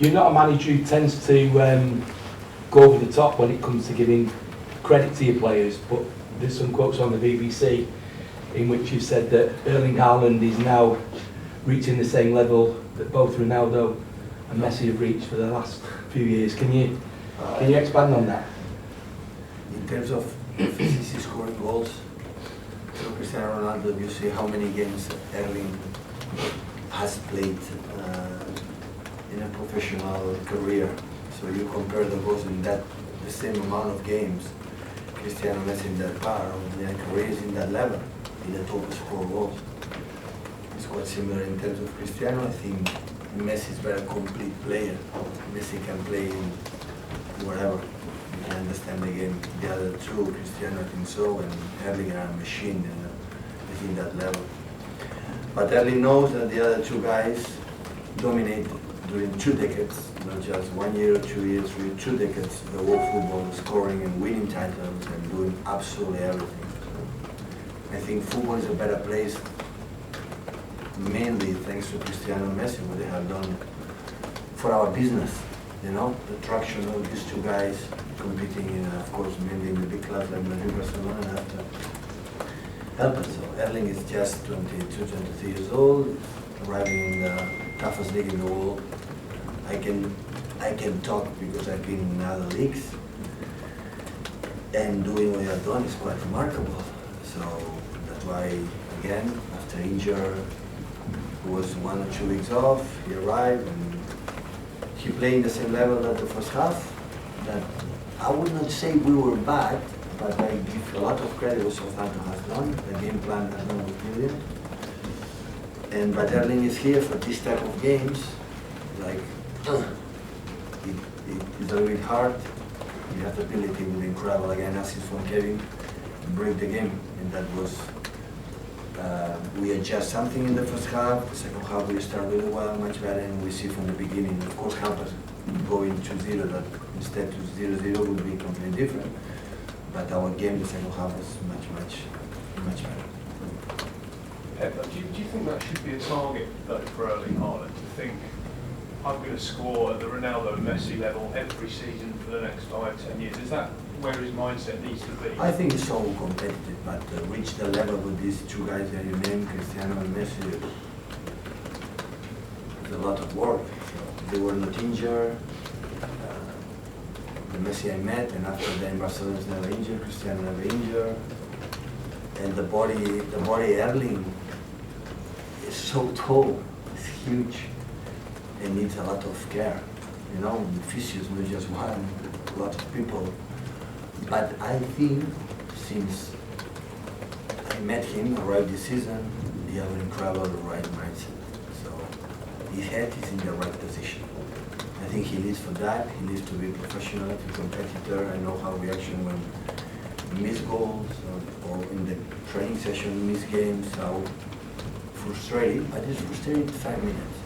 you're not a manager who tends to go over the top when it comes to giving credit to your players, but there's some quotes on the BBC in which you've said that Erling Haaland is now reaching the same level that both Ronaldo and Messi have reached for the last few years. Can you expand on that? In terms of efficiency scoring goals, so Cristiano Ronaldo, you see how many games Erling has played in a professional career. So you compare the goals in the same amount of games. Cristiano Messi in that part of their career is in that level, in the top score goals. It's quite similar in terms of Cristiano. I think Messi is a very complete player. Messi can play in wherever. He can understand the game. The other two, Cristiano, I think so, and Erling are a machine within that level. But Erling knows that the other two guys dominate during 2 decades, not just 1 year or 2 years, really 2 decades, the world football, scoring and winning titles and doing absolutely everything. So I think football is a better place, mainly thanks to Cristiano and Messi, what they have done for our business. You know, the traction of these two guys competing in, of course, mainly in the big clubs like Madrid, Barcelona, have to help us. So Erling is just 22, 23 years old, arriving in the toughest league in the world. I can talk because I've been in other leagues, and doing what he has done is quite remarkable. So that's why, again, after injury, he was 1 or 2 weeks off, he arrived and he played in the same level as the first half. That I would not say we were bad, but I give a lot of credit what Southampton has done. The game plan has done was brilliant. But Erling is here for this type of games. Like, it's a little bit hard. You have the ability with incredible, again, assist from Kevin, to break the game. And that was, we adjust something in the first half. The second half we start really well, much better, and we see from the beginning, of course, help us going 2-0, that instead to 0-0 would be completely different. But our game, the second half, was much better. Pep, do you think that should be a target, though, for Erling Haaland, to think, I'm going to score at the Ronaldo and Messi level every season for the next 5-10 years? Is that where his mindset needs to be? I think it's so competitive, but reach the level with these two guys that you named, Cristiano and Messi, it's a lot of work. So they were not injured. The Messi I met, and after that in Barcelona is never injured, Cristiano never injured. And the body Erling is so tall, it's huge, and needs a lot of care. You know, physios, not just one, a lot of people. But I think since I met him, arrived this season, he has an incredible right mindset. So his head is in the right position. I think he lives for that. He lives to be a professional, to be a competitor. I know how reaction when he miss goals or in the training session miss games, how frustrated, but he's frustrated 5 minutes.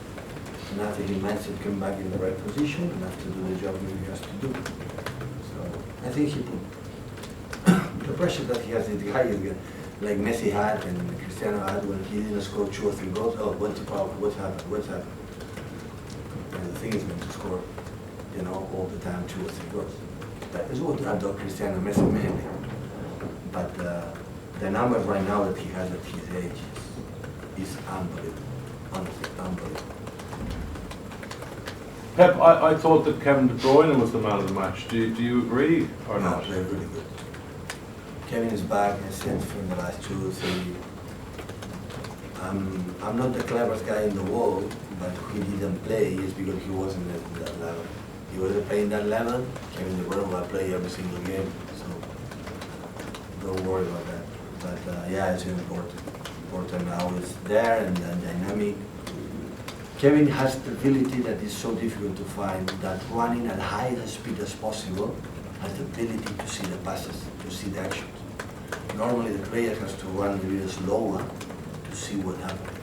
And after his mindset come back in the right position and have to do the job he has to do. So I think he put the pressure that he has, the high like Messi had and Cristiano had when he didn't score 2 or 3 goals. Oh, what's the problem? What's happened? And the thing is meant to score, you know, all the time 2 or 3 goals. That is what Ronaldo, Cristiano, Messi mainly. But the numbers right now that he has at his age is unbelievable. Honestly, unbelievable. Pep, I thought that Kevin De Bruyne was the man of the match. Do you agree or No, not? played really good. Kevin is back and since from the last 2 or 3. I'm not the cleverest guy in the world, but he didn't play is because he wasn't at that level. He wasn't playing that level. Kevin De Bruyne will play every single game, so don't worry about that. But yeah, it's important. Important now is there and dynamic. Kevin has the ability that is so difficult to find, that running at high speed as possible has the ability to see the passes, to see the actions. Normally the player has to run a little slower to see what happens.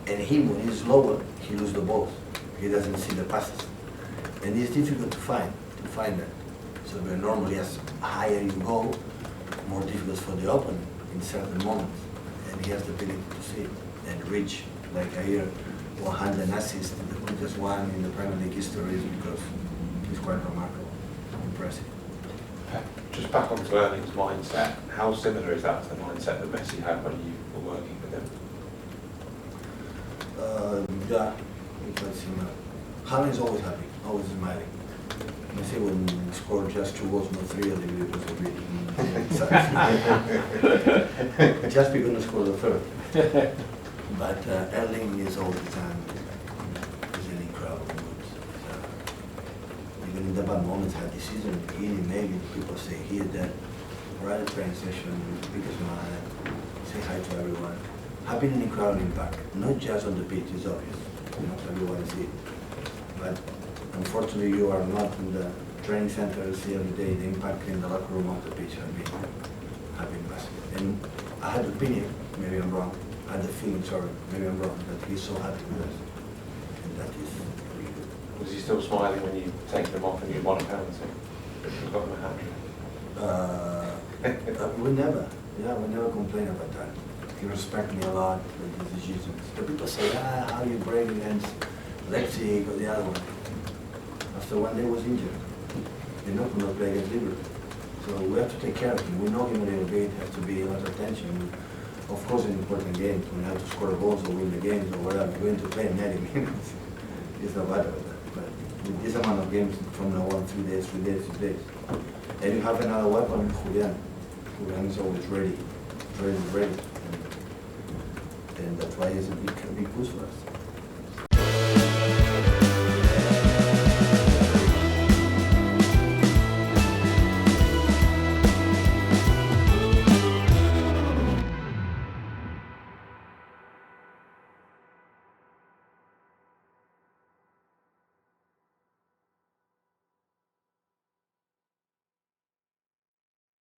And him, when he's slower, he loses the balls. He doesn't see the passes. And it's difficult to find that. So normally as higher you go, more difficult for the opponent in certain moments. And he has the ability to see it and reach, like I hear 100 assists, the quickest one in the Premier League history, is because he's quite remarkable, impressive. Just back onto Erling's mindset, how similar is that to the mindset that Messi had when you were working with him? Yeah, it's quite similar. Haaland is always happy, always smiling. Messi wouldn't score just 2 goals, not 3, or they would was a bit. Just be going to score the third. But Erling is all the time, he's an incredible mood. Even in the bad moments, had this season, beginning, maybe people say here, that, right at training session, biggest smile, say hi to everyone. Having an incredible impact, not just on the pitch, it's obvious, everyone sees it. But unfortunately, you are not in the training centers every day. The impact in the locker room of the pitch have been massive. And I had the opinion, maybe I'm wrong, I had the feeling, sorry, maybe I'm wrong, that he's so happy with us. And that is really good. Was he still smiling when you taken him off and you won a penalty? You got him a hat-trick? We never complain about that. He respects me a lot with his decisions. The people say, how you break against Leipzig or the other one. After one day was injured. They're not going to play against Liverpool. So we have to take care of him. We know him a little bit, has to be a lot of attention. Of course, in important games, when you have to score goals or win the games or whatever, you're going to play 90 minutes. It's not bad about that. But with this amount of games from now on, 3 days, 3 days, 3 days. And you have another weapon, Julian. Julian is always ready. Ready. And that's why it's a big push for us.